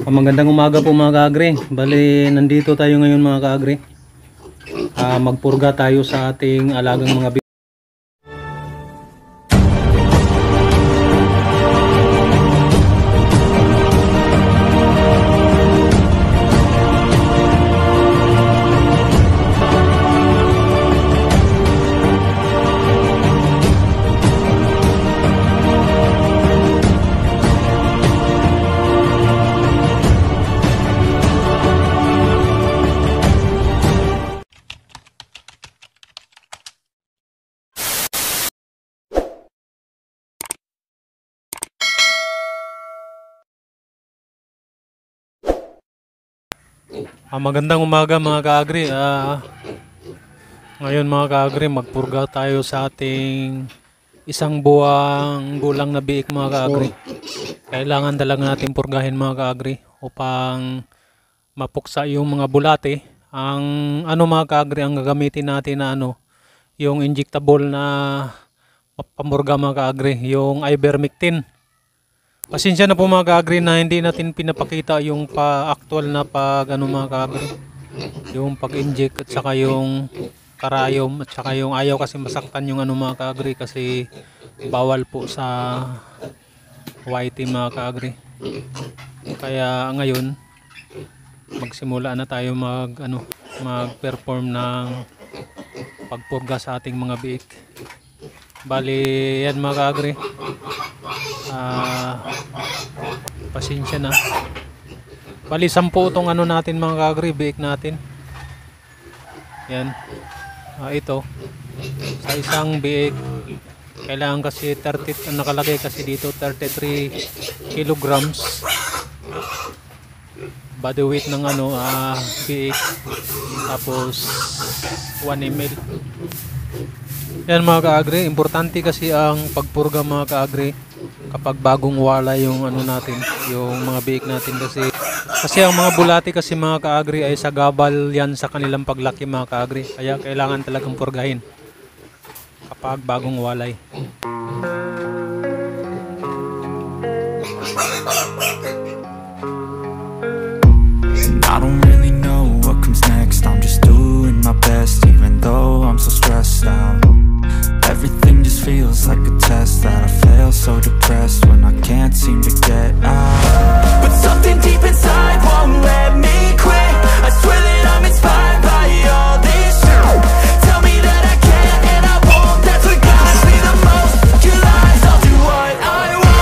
Magandang umaga po mga kaagri. Bali, nandito tayo ngayon mga kaagri. Magpurga tayo sa ating alagang mga biik. Magandang umaga mga kaagri. Ngayon mga kaagri, magpurga tayo sa ating isang bulang na biik mga kaagri. Kailangan talaga natin purgahin mga kaagri upang mapuksa yung mga bulate. Ang mga kaagri, ang gagamitin natin na yung injectable na pamurga mga kaagri, yung ivermectin. Pasensya na po mga kaagri na hindi natin pinapakita yung actual na mga kaagri, yung pag-inject at saka yung karayom at saka yung ayaw kasi masaktan yung mga kaagri kasi bawal po sa YT mga kaagri. Kaya ngayon magsimula na tayo mag-perform ng pagpurga sa ating mga biik. Bali yan mga kaagri, pasensya na. Bali 10 itong natin mga kaagri, biik natin. Yan, ito sa isang biik kailangan kasi 30, nakalagay kasi dito 33 kilograms body weight ng biik, tapos 1 ml. Yan mga kaagri, importante kasi ang pagpurga mga kaagri kapag bagong wala yung natin, yung mga biik natin, kasi ang mga bulati kasi mga kaagri ay sagabal yan sa kanilang paglaki mga kaagri, kaya kailangan talagang purgahin kapag bagong walay. And I don't really know what comes next, I'm just doing my best even though I'm so stressed out. Everything just feels like a test that I fail, so depressed when I can't seem to get out. But something deep inside won't let me quit. I swear that I'm inspired by all this shit. Tell me that I can and I won't, that's what guides me the most. Your lies, I'll do what I want.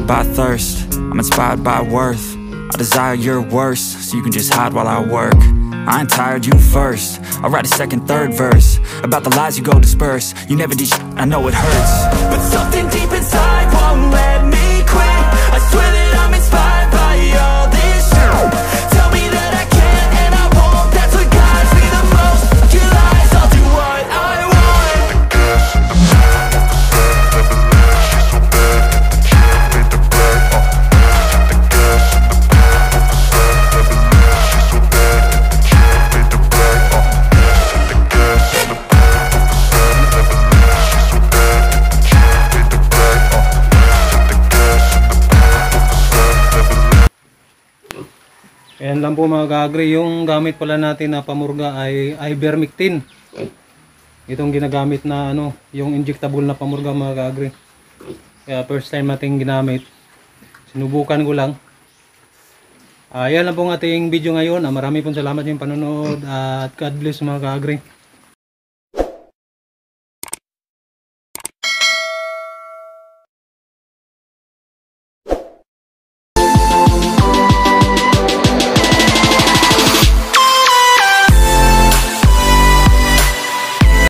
By thirst, I'm inspired by worth. I desire your worst, so you can just hide while I work. I ain't tired, you first. I'll write a second, third verse about the lies you go disperse. You never did shit, I know it hurts, but something deep inside won't let me quit. I swear that I'm inspired by all this shit. Tell me that I can and I won't, that's what guides me the most. Your lies, I'll do what I want. Ayan lang po mga kaagri, yung gamit pala natin na pamurga ay ivermectin. Itong ginagamit na yung injectable na pamurga mga kaagri. Kaya first time nating ginamit, sinubukan ko lang. Ayan lang po ang ating video ngayon. Marami pong salamat yung panonood at God bless mga kaagri.